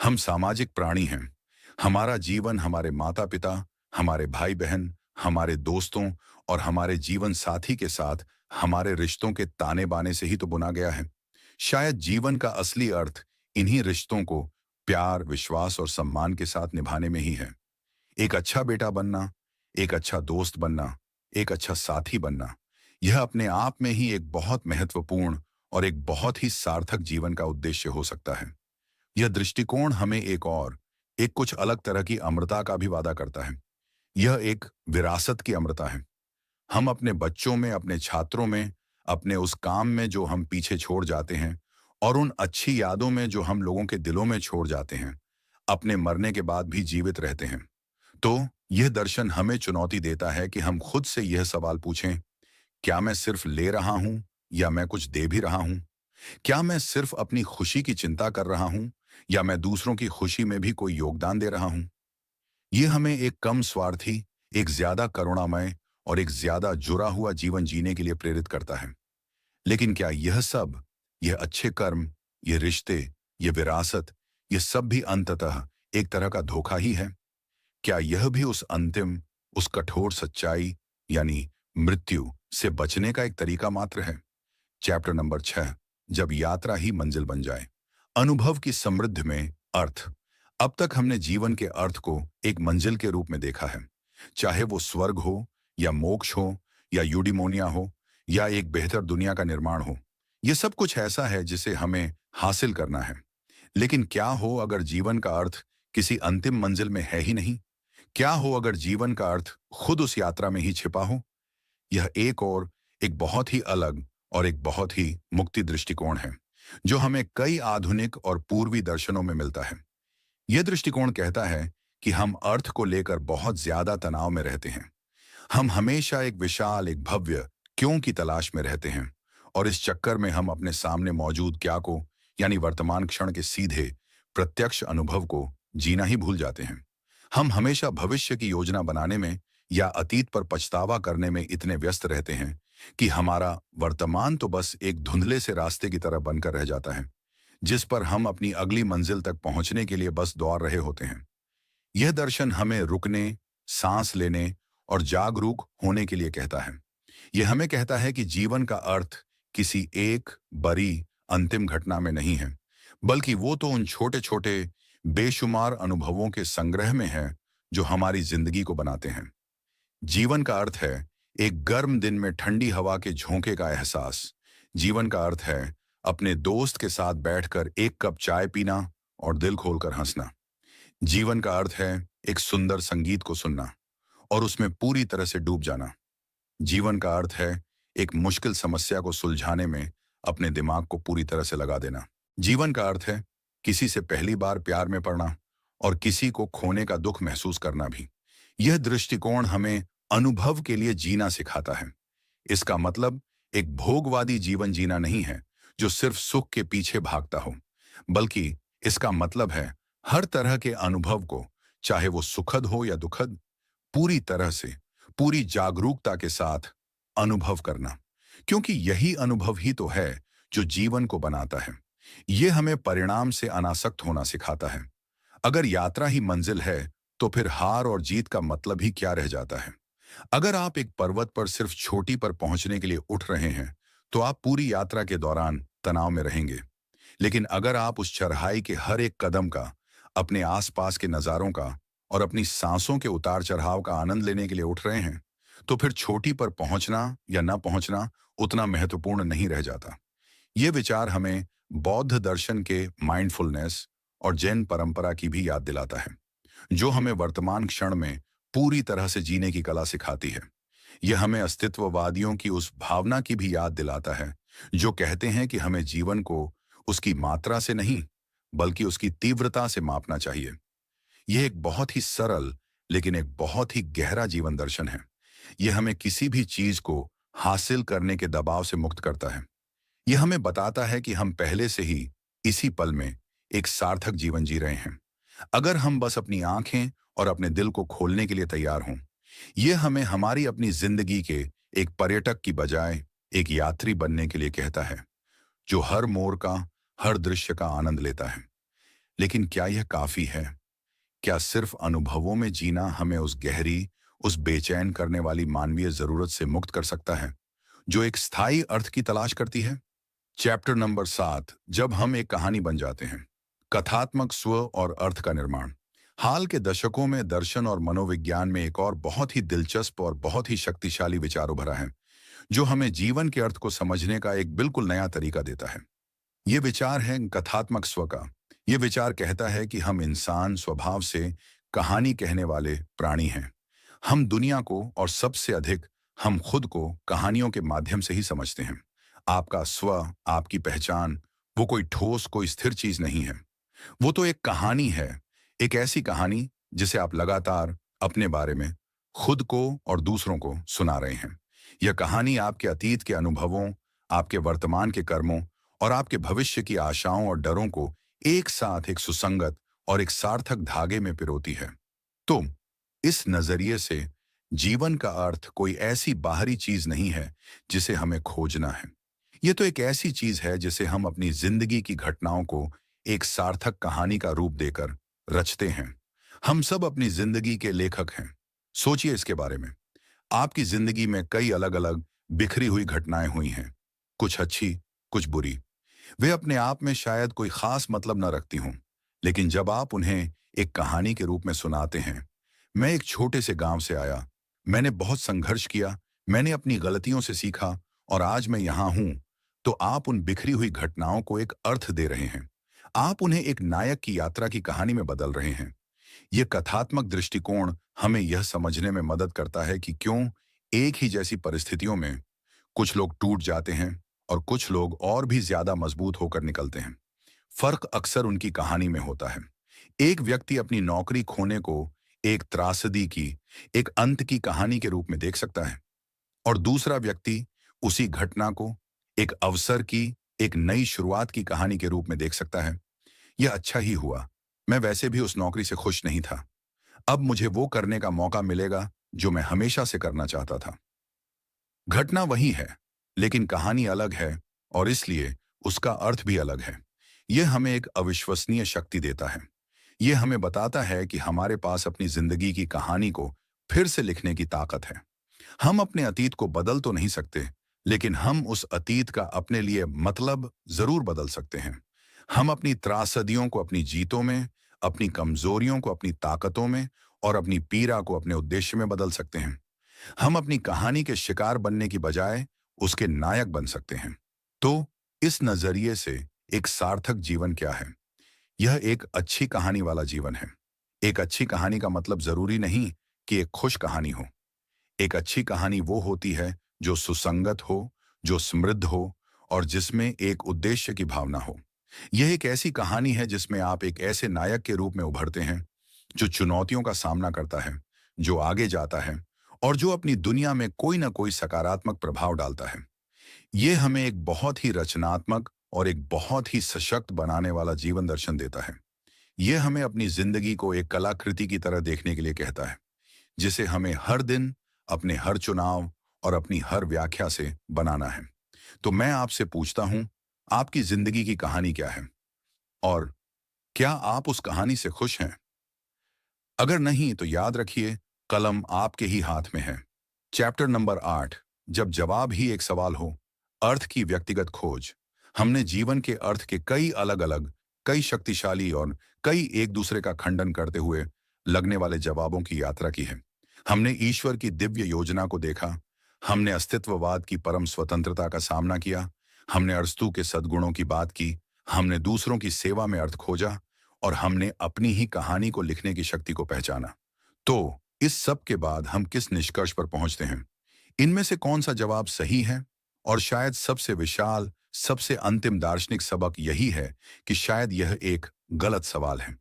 हम सामाजिक प्राणी हैं। हमारा जीवन हमारे माता पिता, हमारे भाई बहन, हमारे दोस्तों और हमारे जीवन साथी के साथ हमारे रिश्तों के ताने बाने से ही तो बुना गया है। शायद जीवन का असली अर्थ इन्हीं रिश्तों को प्यार, विश्वास और सम्मान के साथ निभाने में ही है। एक अच्छा बेटा बनना, एक अच्छा दोस्त बनना, एक अच्छा साथी बनना, यह अपने आप में ही एक बहुत महत्वपूर्ण और एक बहुत ही सार्थक जीवन का उद्देश्य हो सकता है। यह दृष्टिकोण हमें एक कुछ अलग तरह की अमरता का भी वादा करता है। यह एक विरासत की अमरता है। हम अपने बच्चों में, अपने छात्रों में, अपने उस काम में जो हम पीछे छोड़ जाते हैं, और उन अच्छी यादों में जो हम लोगों के दिलों में छोड़ जाते हैं, अपने मरने के बाद भी जीवित रहते हैं। तो यह दर्शन हमें चुनौती देता है कि हम खुद से यह सवाल पूछें, क्या मैं सिर्फ ले रहा हूं या मैं कुछ दे भी रहा हूं? क्या मैं सिर्फ अपनी खुशी की चिंता कर रहा हूं या मैं दूसरों की खुशी में भी कोई योगदान दे रहा हूं? यह हमें एक कम स्वार्थी, एक ज्यादा करुणामय और एक ज्यादा जुड़ा हुआ जीवन जीने के लिए प्रेरित करता है। लेकिन क्या यह सब, यह अच्छे कर्म, ये रिश्ते, ये विरासत, ये सब भी अंततः एक तरह का धोखा ही है? क्या यह भी उस अंतिम, उस कठोर सच्चाई यानी मृत्यु से बचने का एक तरीका मात्र है? चैप्टर नंबर 6, जब यात्रा ही मंजिल बन जाए। अनुभव की समृद्धि में अर्थ। अब तक हमने जीवन के अर्थ को एक मंजिल के रूप में देखा है, चाहे वो स्वर्ग हो या मोक्ष हो या यूडिमोनिया हो या एक बेहतर दुनिया का निर्माण हो। यह सब कुछ ऐसा है जिसे हमें हासिल करना है। लेकिन क्या हो अगर जीवन का अर्थ किसी अंतिम मंजिल में है ही नहीं? क्या हो अगर जीवन का अर्थ खुद उस यात्रा में ही छिपा हो? यह एक बहुत ही अलग और एक बहुत ही मुक्ति दृष्टिकोण है, जो हमें कई आधुनिक और पूर्वी दर्शनों में मिलता है। यह दृष्टिकोण कहता है कि हम अर्थ को लेकर बहुत ज्यादा तनाव में रहते हैं। हम हमेशा एक विशाल, एक भव्य क्यों की तलाश में रहते हैं, और इस चक्कर में हम अपने सामने मौजूद क्या को, यानी वर्तमान क्षण के सीधे प्रत्यक्ष अनुभव को जीना ही भूल जाते हैं। हम हमेशा भविष्य की योजना बनाने में या अतीत पर पछतावा करने में इतने व्यस्त रहते हैं कि हमारा वर्तमान तो बस एक धुंधले से रास्ते की तरह बनकर रह जाता है, जिस पर हम अपनी अगली मंजिल तक पहुंचने के लिए बस दौड़ रहे होते हैं। यह दर्शन हमें रुकने, सांस लेने और जागरूक होने के लिए कहता है। यह हमें कहता है कि जीवन का अर्थ किसी एक बड़ी अंतिम घटना में नहीं है, बल्कि वो तो उन छोटे छोटे बेशुमार अनुभवों के संग्रह में है जो हमारी जिंदगी को बनाते हैं। जीवन का अर्थ है एक गर्म दिन में ठंडी हवा के झोंके का एहसास। जीवन का अर्थ है अपने दोस्त के साथ बैठकर एक कप चाय पीना और दिल खोलकर हंसना। जीवन का अर्थ है एक सुंदर संगीत को सुनना और उसमें पूरी तरह से डूब जाना। जीवन का अर्थ है एक मुश्किल समस्या को सुलझाने में अपने दिमाग को पूरी तरह से लगा देना। जीवन का अर्थ है किसी से पहली बार प्यार में पड़ना और किसी को खोने का दुख महसूस करना भी। यह दृष्टिकोण हमें अनुभव के लिए जीना सिखाता है। इसका मतलब एक भोगवादी जीवन जीना नहीं है जो सिर्फ सुख के पीछे भागता हो, बल्कि इसका मतलब है हर तरह के अनुभव को, चाहे वो सुखद हो या दुखद, पूरी तरह से, पूरी जागरूकता के साथ अनुभव करना, क्योंकि यही अनुभव ही तो है जो जीवन को बनाता है। ये हमें परिणाम से अनासक्त होना सिखाता है। अगर यात्रा ही मंजिल है, तो फिर हार और जीत का मतलब ही क्या रह जाता है? अगर आप एक पर्वत पर सिर्फ चोटी पर पहुंचने के लिए उठ रहे हैं, तो आप पूरी यात्रा के दौरान तनाव में रहेंगे। लेकिन अगर आप उस चढ़ाई के हर एक कदम का, अपने आसपास के नज़ारों का और अपनी सांसों के उतार चढ़ाव का आनंद लेने के लिए उठ रहे हैं, तो फिर चोटी पर पहुंचना या न पहुंचना उतना महत्वपूर्ण नहीं रह जाता। ये विचार हमें बौद्ध दर्शन के माइंडफुलनेस और जैन परंपरा की भी याद दिलाता है, जो हमें वर्तमान क्षण में पूरी तरह से जीने की कला सिखाती है। यह हमें अस्तित्ववादियों की उस भावना की भी याद दिलाता है, जो कहते हैं कि हमें जीवन को उसकी मात्रा से नहीं, बल्कि उसकी तीव्रता से मापना चाहिए। यह एक बहुत ही सरल, लेकिन एक बहुत ही गहरा जीवन दर्शन है। यह हमें किसी भी चीज को हासिल करने के दबाव से मुक्त करता है। यह हमें बताता है कि हम पहले से ही इसी पल में एक सार्थक जीवन जी रहे हैं, अगर हम बस अपनी आंखें और अपने दिल को खोलने के लिए तैयार हों। यह हमें हमारी अपनी जिंदगी के एक पर्यटक की बजाय एक यात्री बनने के लिए कहता है, जो हर मोड़ का, हर दृश्य का आनंद लेता है। लेकिन क्या यह काफी है? क्या सिर्फ अनुभवों में जीना हमें उस गहरी, उस बेचैन करने वाली मानवीय जरूरत से मुक्त कर सकता है, जो एक स्थायी अर्थ की तलाश करती है? चैप्टर नंबर 7, जब हम एक कहानी बन जाते हैं। कथात्मक स्व और अर्थ का निर्माण। हाल के दशकों में दर्शन और मनोविज्ञान में एक और बहुत ही दिलचस्प और बहुत ही शक्तिशाली विचार उभरा है, जो हमें जीवन के अर्थ को समझने का एक बिल्कुल नया तरीका देता है। ये विचार है कथात्मक स्व का। ये विचार कहता है कि हम इंसान स्वभाव से कहानी कहने वाले प्राणी हैं। हम दुनिया को और सबसे अधिक हम खुद को कहानियों के माध्यम से ही समझते हैं। आपका स्व, आपकी पहचान, वो कोई ठोस, कोई स्थिर चीज नहीं है। वो तो एक कहानी है, एक ऐसी कहानी जिसे आप लगातार अपने बारे में, खुद को और दूसरों को सुना रहे हैं। यह कहानी आपके अतीत के अनुभवों, आपके वर्तमान के कर्मों और आपके भविष्य की आशाओं और डरों को एक साथ एक सुसंगत और एक सार्थक धागे में पिरोती है। तो इस नजरिए से जीवन का अर्थ कोई ऐसी बाहरी चीज नहीं है जिसे हमें खोजना है। ये तो एक ऐसी चीज है जिसे हम अपनी जिंदगी की घटनाओं को एक सार्थक कहानी का रूप देकर रचते हैं। हम सब अपनी जिंदगी के लेखक हैं। सोचिए इसके बारे में। आपकी जिंदगी में कई अलग अलग बिखरी हुई घटनाएं हुई हैं, कुछ अच्छी, कुछ बुरी। वे अपने आप में शायद कोई खास मतलब न रखती हों, लेकिन जब आप उन्हें एक कहानी के रूप में सुनाते हैं। मैं एक छोटे से गांव से आया, मैंने बहुत संघर्ष किया, मैंने अपनी गलतियों से सीखा और आज मैं यहां हूं। तो आप उन बिखरी हुई घटनाओं को एक अर्थ दे रहे हैं। आप उन्हें एक नायक की यात्रा की कहानी में बदल रहे हैं। यह कथात्मक दृष्टिकोण हमें यह समझने में मदद करता है कि क्यों एक ही जैसी परिस्थितियों में कुछ लोग टूट जाते हैं और कुछ लोग और भी ज्यादा मजबूत होकर निकलते हैं। फर्क अक्सर उनकी कहानी में होता है। एक व्यक्ति अपनी नौकरी खोने को एक त्रासदी की, एक अंत की कहानी के रूप में देख सकता है, और दूसरा व्यक्ति उसी घटना को एक अवसर की, एक नई शुरुआत की कहानी के रूप में देख सकता है। यह अच्छा ही हुआ। मैं वैसे भी उस नौकरी से खुश नहीं था। अब मुझे वो करने का मौका मिलेगा जो मैं हमेशा से करना चाहता था। घटना वही है, लेकिन कहानी अलग है, और इसलिए उसका अर्थ भी अलग है। यह हमें एक अविश्वसनीय शक्ति देता है। यह हमें बताता है कि हमारे पास अपनी जिंदगी की कहानी को फिर से लिखने की ताकत है। हम अपने अतीत को बदल तो नहीं सकते, लेकिन हम उस अतीत का अपने लिए मतलब जरूर बदल सकते हैं। हम अपनी त्रासदियों को अपनी जीतों में, अपनी कमजोरियों को अपनी ताकतों में और अपनी पीड़ा को अपने उद्देश्य में बदल सकते हैं। हम अपनी कहानी के शिकार बनने की बजाय उसके नायक बन सकते हैं। तो इस नजरिए से एक सार्थक जीवन क्या है? यह एक अच्छी कहानी वाला जीवन है। एक अच्छी कहानी का मतलब जरूरी नहीं कि एक खुश कहानी हो। एक अच्छी कहानी वो होती है जो सुसंगत हो, जो समृद्ध हो और जिसमें एक उद्देश्य की भावना हो। यह एक ऐसी कहानी है जिसमें आप एक ऐसे नायक के रूप में उभरते हैं, जो चुनौतियों का सामना करता है, जो आगे जाता है और जो अपनी दुनिया में कोई ना कोई सकारात्मक प्रभाव डालता है। ये हमें एक बहुत ही रचनात्मक और एक बहुत ही सशक्त बनाने वाला जीवन दर्शन देता है। यह हमें अपनी जिंदगी को एक कलाकृति की तरह देखने के लिए कहता है, जिसे हमें हर दिन अपने हर चुनाव और अपनी हर व्याख्या से बनाना है। तो मैं आपसे पूछता हूं, आपकी जिंदगी की कहानी क्या है और क्या आप उस कहानी से खुश हैं? अगर नहीं तो याद रखिए, कलम आपके ही हाथ में है। चैप्टर नंबर 8, जब जवाब ही एक सवाल हो, अर्थ की व्यक्तिगत खोज। हमने जीवन के अर्थ के कई अलग अलग, कई शक्तिशाली और कई एक दूसरे का खंडन करते हुए लगने वाले जवाबों की यात्रा की है। हमने ईश्वर की दिव्य योजना को देखा, हमने अस्तित्ववाद की परम स्वतंत्रता का सामना किया, हमने अरस्तू के सद्गुणों की बात की, हमने दूसरों की सेवा में अर्थ खोजा और हमने अपनी ही कहानी को लिखने की शक्ति को पहचाना। तो इस सब के बाद हम किस निष्कर्ष पर पहुंचते हैं? इनमें से कौन सा जवाब सही है? और शायद सबसे विशाल, सबसे अंतिम दार्शनिक सबक यही है कि शायद यह एक गलत सवाल है।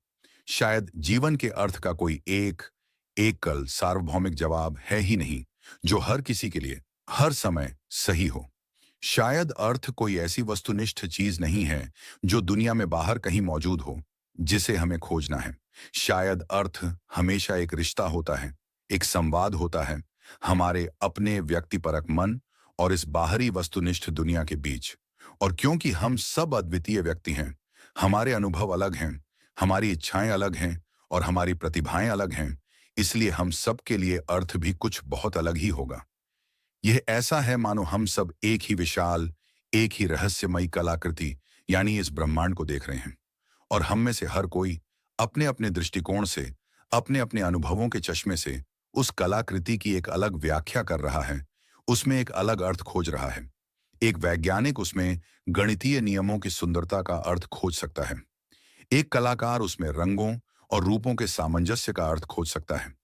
शायद जीवन के अर्थ का कोई एक एकल सार्वभौमिक जवाब है ही नहीं, जो हर किसी के लिए हर समय सही हो। शायद अर्थ कोई ऐसी वस्तुनिष्ठ चीज नहीं है जो दुनिया में बाहर कहीं मौजूद हो, जिसे हमें खोजना है। शायद अर्थ हमेशा एक रिश्ता होता है, एक संवाद होता है, हमारे अपने व्यक्तिपरक मन और इस बाहरी वस्तुनिष्ठ दुनिया के बीच। और क्योंकि हम सब अद्वितीय व्यक्ति हैं, हमारे अनुभव अलग हैं, हमारी इच्छाएं अलग हैं और हमारी प्रतिभाएं अलग हैं, इसलिए हम सब के लिए अर्थ भी कुछ बहुत अलग ही होगा। यह ऐसा है मानो हम सब एक ही विशाल, एक ही रहस्यमयी कलाकृति यानी इस ब्रह्मांड को देख रहे हैं। और हम में से हर कोई अपने अपने दृष्टिकोण से, अपने अपने अनुभवों के चश्मे से उस कलाकृति की एक अलग व्याख्या कर रहा है, उसमें एक अलग अर्थ खोज रहा है। एक वैज्ञानिक उसमें गणितीय नियमों की सुंदरता का अर्थ खोज सकता है। एक कलाकार उसमें रंगों और रूपों के सामंजस्य का अर्थ खोज सकता है।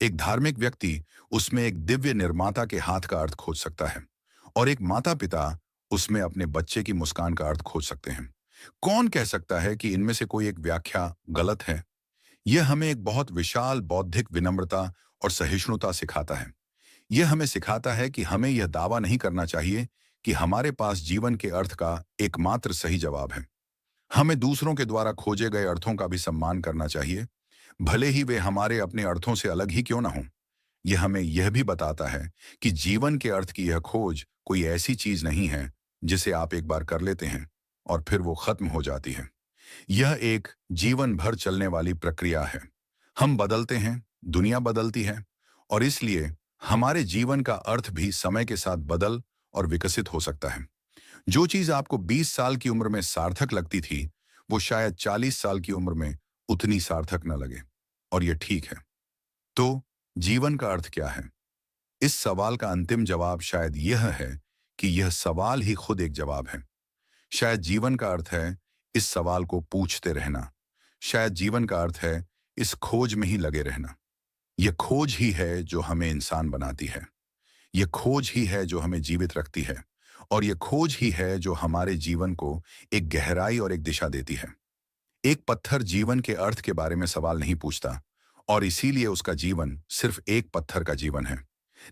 एक धार्मिक व्यक्ति उसमें एक दिव्य निर्माता के हाथ का अर्थ खोज सकता है और एक माता पिता उसमें अपने बच्चे की मुस्कान का अर्थ खोज सकते हैं। कौन कह सकता है कि इनमें से कोई एक व्याख्या गलत है? यह हमें एक बहुत विशाल बौद्धिक विनम्रता और सहिष्णुता सिखाता है। यह हमें सिखाता है कि हमें यह दावा नहीं करना चाहिए कि हमारे पास जीवन के अर्थ का एकमात्र सही जवाब है। हमें दूसरों के द्वारा खोजे गए अर्थों का भी सम्मान करना चाहिए, भले ही वे हमारे अपने अर्थों से अलग ही क्यों ना हों। यह हमें यह भी बताता है कि जीवन के अर्थ की यह खोज कोई ऐसी चीज नहीं है जिसे आप एक बार कर लेते हैं और फिर वो खत्म हो जाती है। यह एक जीवन भर चलने वाली प्रक्रिया है। हम बदलते हैं, दुनिया बदलती है और इसलिए हमारे जीवन का अर्थ भी समय के साथ बदल और विकसित हो सकता है। जो चीज आपको 20 साल की उम्र में सार्थक लगती थी, वो शायद 40 साल की उम्र में उतनी सार्थक न लगे। और यह ठीक है। तो जीवन का अर्थ क्या है? इस सवाल का अंतिम जवाब शायद यह है कि यह सवाल ही खुद एक जवाब है। शायद जीवन का अर्थ है इस सवाल को पूछते रहना। शायद जीवन का अर्थ है इस खोज में ही लगे रहना। यह खोज ही है जो हमें इंसान बनाती है। यह खोज ही है जो हमें जीवित रखती है। और यह खोज ही है जो हमारे जीवन को एक गहराई और एक दिशा देती है। एक पत्थर जीवन के अर्थ के बारे में सवाल नहीं पूछता और इसीलिए उसका जीवन सिर्फ एक पत्थर का जीवन है।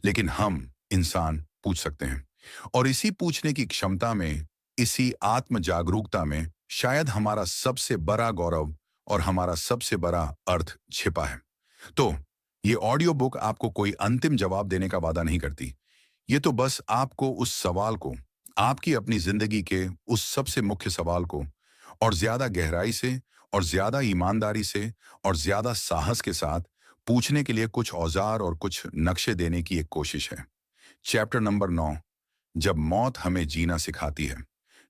लेकिन हम इंसान पूछ सकते हैं और इसी पूछने की क्षमता में, इसी आत्म जागरूकता में शायद हमारा सबसे बड़ा गौरव और हमारा सबसे बड़ा अर्थ छिपा है। तो ये ऑडियो बुक आपको कोई अंतिम जवाब देने का वादा नहीं करती। ये तो बस आपको उस सवाल को, आपकी अपनी जिंदगी के उस सबसे मुख्य सवाल को और ज्यादा गहराई से और ज्यादा ईमानदारी से और ज्यादा साहस के साथ पूछने के लिए कुछ औजार और कुछ नक्शे देने की एक कोशिश है। चैप्टर नंबर 9, जब मौत हमें जीना सिखाती है।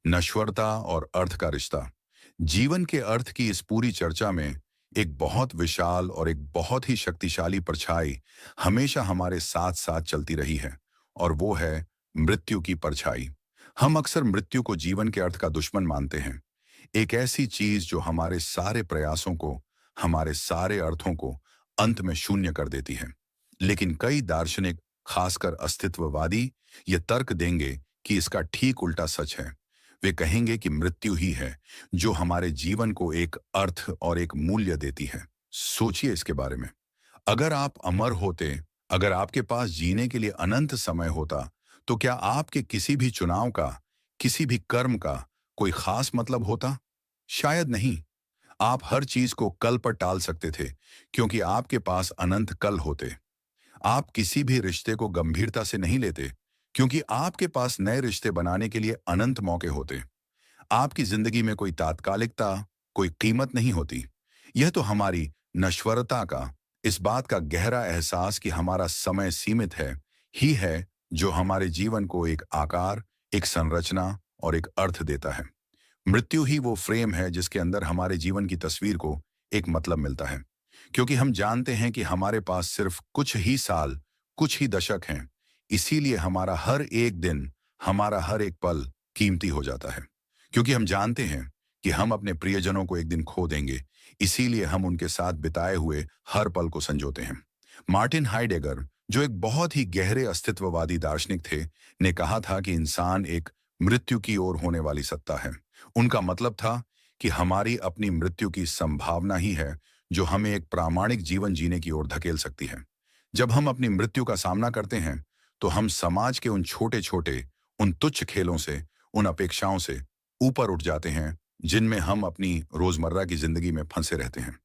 नश्वरता और अर्थ का रिश्ता। जीवन के अर्थ की इस पूरी चर्चा में एक बहुत विशाल और एक बहुत ही शक्तिशाली परछाई हमेशा हमारे साथ साथ चलती रही है और वो है मृत्यु की परछाई। हम अक्सर मृत्यु को जीवन के अर्थ का दुश्मन मानते हैं, एक ऐसी चीज जो हमारे सारे प्रयासों को, हमारे सारे अर्थों को अंत में शून्य कर देती है। लेकिन कई दार्शनिक, खासकर अस्तित्ववादी, ये तर्क देंगे कि इसका ठीक उल्टा सच है। वे कहेंगे कि मृत्यु ही है जो हमारे जीवन को एक अर्थ और एक मूल्य देती है। सोचिए इसके बारे में। अगर आप अमर होते, अगर आपके पास जीने के लिए अनंत समय होता, तो क्या आपके किसी भी चुनाव का, किसी भी कर्म का कोई खास मतलब होता? शायद नहीं। आप हर चीज को कल पर टाल सकते थे क्योंकि आपके पास अनंत कल होते। आप किसी भी रिश्ते को गंभीरता से नहीं लेते क्योंकि आपके पास नए रिश्ते बनाने के लिए अनंत मौके होते। आपकी जिंदगी में कोई तात्कालिकता, कोई कीमत नहीं होती। यह तो हमारी नश्वरता का, इस बात का गहरा एहसास कि हमारा समय सीमित है, ही है जो हमारे जीवन को एक आकार, एक संरचना और एक अर्थ देता है। मृत्यु ही वो फ्रेम है जिसके अंदर हमारे जीवन की तस्वीर को एक मतलब मिलता है। क्योंकि हम जानते हैं कि हमारे पास सिर्फ कुछ ही साल, कुछ ही दशक हैं, इसीलिए हमारा हर एक दिन, हमारा हर एक पल कीमती हो जाता है। क्योंकि हम जानते हैं कि हम अपने प्रियजनों को एक दिन खो देंगे, इसीलिए हम उनके साथ बिताए हुए हर पल को संजोते हैं। मार्टिन हाइडेगर, जो एक बहुत ही गहरे अस्तित्ववादी दार्शनिक थे, ने कहा था कि इंसान एक मृत्यु की ओर होने वाली सत्ता है। उनका मतलब था कि हमारी अपनी मृत्यु की संभावना ही है जो हमें एक प्रामाणिक जीवन जीने की ओर धकेल सकती है। जब हम अपनी मृत्यु का सामना करते हैं, तो हम समाज के उन छोटे छोटे, उन तुच्छ खेलों से, उन अपेक्षाओं से ऊपर उठ जाते हैं जिनमें हम अपनी रोजमर्रा की जिंदगी में फंसे रहते हैं।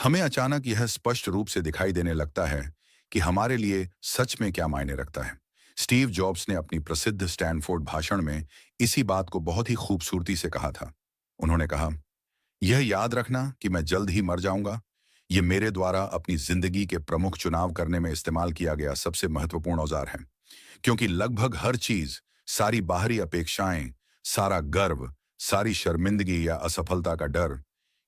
हमें अचानक यह स्पष्ट रूप से दिखाई देने लगता है कि हमारे लिए सच में क्या मायने रखता है। स्टीव जॉब्स ने अपनी प्रसिद्ध स्टैनफोर्ड भाषण में इसी बात को बहुत ही खूबसूरती से कहा था। उन्होंने कहा, यह याद रखना कि मैं जल्द ही मर जाऊंगा, ये मेरे द्वारा अपनी जिंदगी के प्रमुख चुनाव करने में इस्तेमाल किया गया सबसे महत्वपूर्ण औजार है। क्योंकि लगभग हर चीज, सारी बाहरी अपेक्षाएं, सारा गर्व, सारी शर्मिंदगी या असफलता का डर,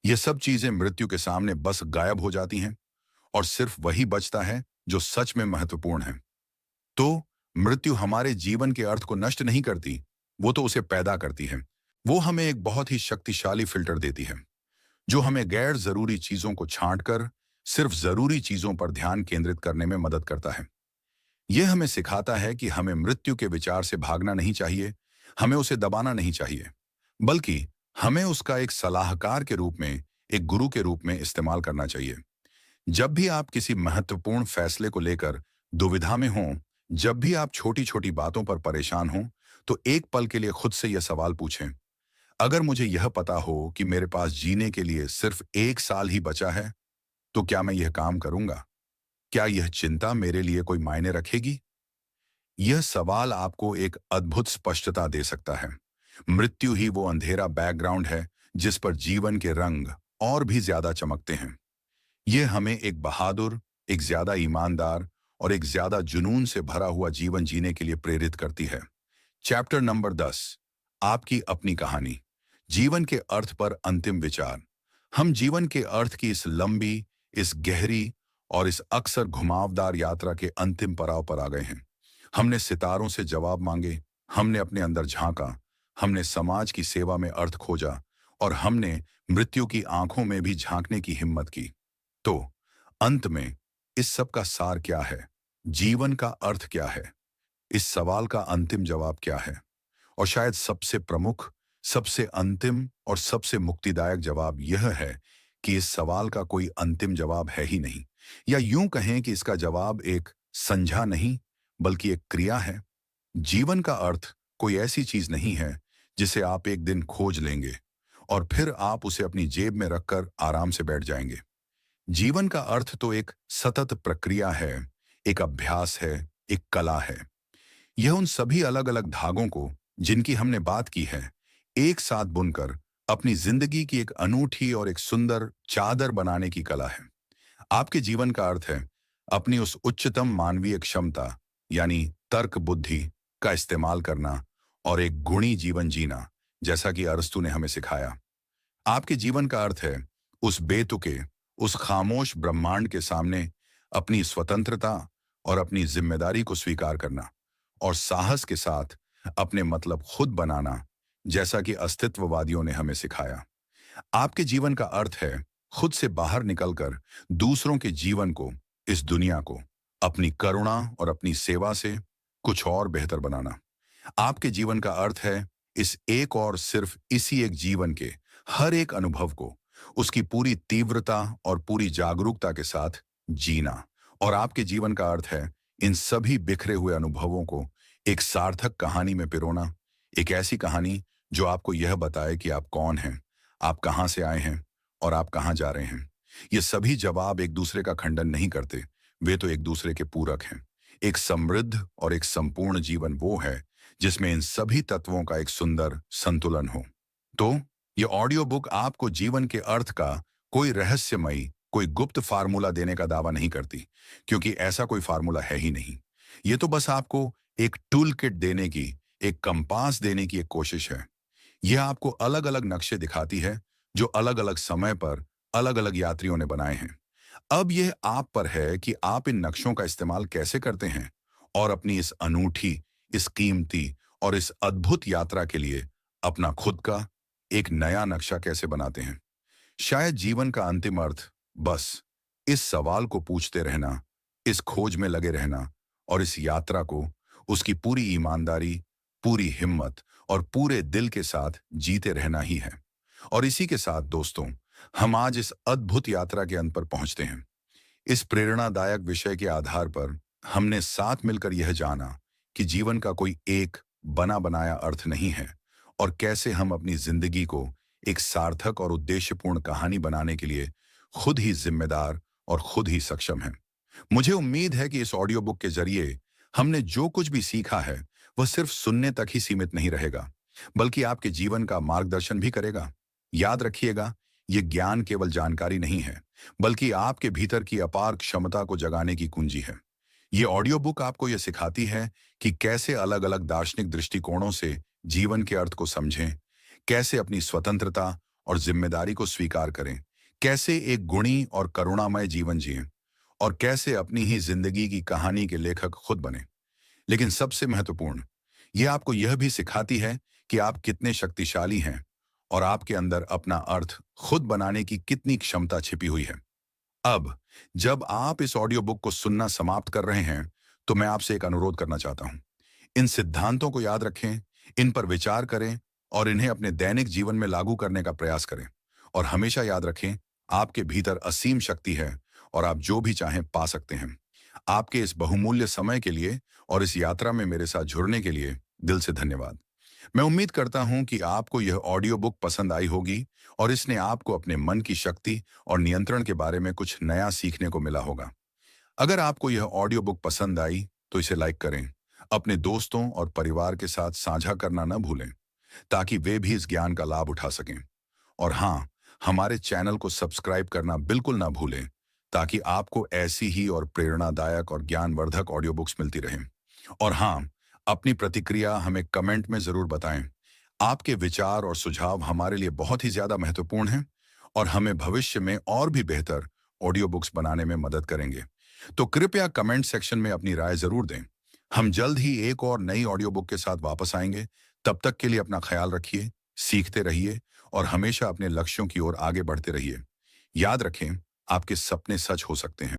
ये सब चीजें मृत्यु के सामने बस गायब हो जाती हैं और सिर्फ वही बचता है जो सच में महत्वपूर्ण है। तो मृत्यु हमारे जीवन के अर्थ को नष्ट नहीं करती, वो तो उसे पैदा करती है। वो हमें एक बहुत ही शक्तिशाली फिल्टर देती है, जो हमें गैर जरूरी चीजों को छांटकर सिर्फ जरूरी चीजों पर ध्यान केंद्रित करने में मदद करता है। यह हमें सिखाता है कि हमें मृत्यु के विचार से भागना नहीं चाहिए, हमें उसे दबाना नहीं चाहिए, बल्कि हमें उसका एक सलाहकार के रूप में, एक गुरु के रूप में इस्तेमाल करना चाहिए। जब भी आप किसी महत्वपूर्ण फैसले को लेकर दुविधा में हों, जब भी आप छोटी छोटी बातों पर परेशान हों, तो एक पल के लिए खुद से यह सवाल पूछें, अगर मुझे यह पता हो कि मेरे पास जीने के लिए सिर्फ 1 साल ही बचा है, तो क्या मैं यह काम करूंगा? क्या यह चिंता मेरे लिए कोई मायने रखेगी? यह सवाल आपको एक अद्भुत स्पष्टता दे सकता है। मृत्यु ही वो अंधेरा बैकग्राउंड है जिस पर जीवन के रंग और भी ज्यादा चमकते हैं। यह हमें एक बहादुर, एक ज्यादा ईमानदार और एक ज्यादा जुनून से भरा हुआ जीवन जीने के लिए प्रेरित करती है। चैप्टर नंबर 10, आपकी अपनी कहानी, जीवन के अर्थ पर अंतिम विचार। हम जीवन के अर्थ की इस लंबी, इस गहरी और इस अक्सर घुमावदार यात्रा के अंतिम पड़ाव पर आ गए हैं। हमने सितारों से जवाब मांगे, हमने अपने अंदर झांका, हमने समाज की सेवा में अर्थ खोजा और हमने मृत्यु की आंखों में भी झांकने की हिम्मत की। तो अंत में इस सब का सार क्या है? जीवन का अर्थ क्या है? इस सवाल का अंतिम जवाब क्या है? और शायद सबसे प्रमुख, सबसे अंतिम और सबसे मुक्तिदायक जवाब यह है कि इस सवाल का कोई अंतिम जवाब है ही नहीं। या यूं कहें कि इसका जवाब एक संज्ञा नहीं, बल्कि एक क्रिया है। जीवन का अर्थ कोई ऐसी चीज नहीं है जिसे आप एक दिन खोज लेंगे और फिर आप उसे अपनी जेब में रखकर आराम से बैठ जाएंगे। जीवन का अर्थ तो एक सतत प्रक्रिया है, एक अभ्यास है, एक कला है। यह उन सभी अलग अलग धागों को, जिनकी हमने बात की है, एक साथ बुनकर अपनी जिंदगी की एक अनूठी और एक सुंदर चादर बनाने की कला है। आपके जीवन का अर्थ है अपनी उस उच्चतम मानवीय क्षमता, यानी तर्क बुद्धि का इस्तेमाल करना और एक गुणी जीवन जीना, जैसा कि अरस्तू ने हमें सिखाया। आपके जीवन का अर्थ है उस बेतुके, उस खामोश ब्रह्मांड के सामने अपनी स्वतंत्रता और अपनी जिम्मेदारी को स्वीकार करना और साहस के साथ अपने मतलब खुद बनाना, जैसा कि अस्तित्ववादियों ने हमें सिखाया। आपके जीवन का अर्थ है खुद से बाहर निकलकर दूसरों के जीवन को, इस दुनिया को, अपनी करुणा और अपनी सेवा से कुछ और बेहतर बनाना। आपके जीवन का अर्थ है इस एक और सिर्फ इसी एक जीवन के हर एक अनुभव को उसकी पूरी तीव्रता और पूरी जागरूकता के साथ जीना। और आपके जीवन का अर्थ है इन सभी बिखरे हुए अनुभवों को एक सार्थक कहानी में पिरोना, एक ऐसी कहानी जो आपको यह बताए कि आप कौन हैं, आप कहां से आए हैं और आप कहां जा रहे हैं। ये सभी जवाब एक दूसरे का खंडन नहीं करते, वे तो एक दूसरे के पूरक हैं। एक समृद्ध और एक संपूर्ण जीवन वो है जिसमें इन सभी तत्वों का एक सुंदर संतुलन हो। तो ये ऑडियो बुक आपको जीवन के अर्थ का कोई रहस्यमयी, कोई गुप्त फार्मूला देने का दावा नहीं करती, क्योंकि ऐसा कोई फार्मूला है ही नहीं। ये तो बस आपको एक टूल किट देने की, एक कंपास देने की एक कोशिश है। यह आपको अलग-अलग नक्शे दिखाती है, जो अलग-अलग समय पर अलग-अलग यात्रियों ने बनाए हैं। अब यह आप पर है कि आप इन नक्शों का इस्तेमाल कैसे करते हैं और अपनी इस अनूठी, इस कीमती और इस अद्भुत यात्रा के लिए अपना खुद का एक नया नक्शा कैसे बनाते हैं। शायद जीवन का अंतिम अर्थ बस इस सवाल को पूछते रहना, इस खोज में लगे रहना और इस यात्रा को उसकी पूरी ईमानदारी, पूरी हिम्मत और पूरे दिल के साथ जीते रहना ही है। और इसी के साथ दोस्तों, हम आज इस अद्भुत यात्रा के अंत पर पहुंचते हैं। इस प्रेरणादायक विषय के आधार पर हमने साथ मिलकर यह जाना कि जीवन का कोई एक बना बनाया अर्थ नहीं है और कैसे हम अपनी जिंदगी को एक सार्थक और उद्देश्यपूर्ण कहानी बनाने के लिए खुद ही जिम्मेदार और खुद ही सक्षम हैं। मुझे उम्मीद है कि इस ऑडियो बुक के जरिए हमने जो कुछ भी सीखा है वह सिर्फ सुनने तक ही सीमित नहीं रहेगा, बल्कि आपके जीवन का मार्गदर्शन भी करेगा। याद रखिएगा, ये ज्ञान केवल जानकारी नहीं है, बल्कि आपके भीतर की अपार क्षमता को जगाने की कुंजी है। ये ऑडियो बुक आपको यह सिखाती है कि कैसे अलग-अलग दार्शनिक दृष्टिकोणों से जीवन के अर्थ को समझें, कैसे अपनी स्वतंत्रता और जिम्मेदारी को स्वीकार करें, कैसे एक गुणी और करुणामय जीवन जिएं और कैसे अपनी ही जिंदगी की कहानी के लेखक खुद बने। लेकिन सबसे महत्वपूर्ण, यह आपको यह भी सिखाती है कि आप कितने शक्तिशाली हैं और आपके अंदर अपना अर्थ खुद बनाने की कितनी क्षमता छिपी हुई है। अब जब आप इस ऑडियो बुक को सुनना समाप्त कर रहे हैं, तो मैं आपसे एक अनुरोध करना चाहता हूं। इन सिद्धांतों को याद रखें, इन पर विचार करें और इन्हें अपने दैनिक जीवन में लागू करने का प्रयास करें। और हमेशा याद रखें, आपके भीतर असीम शक्ति है और आप जो भी चाहें पा सकते हैं। आपके इस बहुमूल्य समय के लिए और इस यात्रा में मेरे साथ जुड़ने के लिए दिल से धन्यवाद। मैं उम्मीद करता हूं कि आपको यह ऑडियो बुक पसंद आई होगी और इसने आपको अपने मन की शक्ति और नियंत्रण के बारे में कुछ नया सीखने को मिला होगा। अगर आपको यह ऑडियो बुक पसंद आई तो इसे लाइक करें, अपने दोस्तों और परिवार के साथ साझा करना न भूलें, ताकि वे भी इस ज्ञान का लाभ उठा सकें। और हाँ, हमारे चैनल को सब्सक्राइब करना बिल्कुल ना भूलें, ताकि आपको ऐसी ही और प्रेरणादायक और ज्ञानवर्धक ऑडियो बुक्स मिलती रहें। और हाँ, अपनी प्रतिक्रिया हमें कमेंट में जरूर बताएं। आपके विचार और सुझाव हमारे लिए बहुत ही ज्यादा महत्वपूर्ण हैं और हमें भविष्य में और भी बेहतर ऑडियो बुक्स बनाने में मदद करेंगे। तो कृपया कमेंट सेक्शन में अपनी राय जरूर दें। हम जल्द ही एक और नई ऑडियो बुक के साथ वापस आएंगे। तब तक के लिए अपना ख्याल रखिए, सीखते रहिए और हमेशा अपने लक्ष्यों की ओर आगे बढ़ते रहिए। याद रखें, आपके सपने सच हो सकते हैं।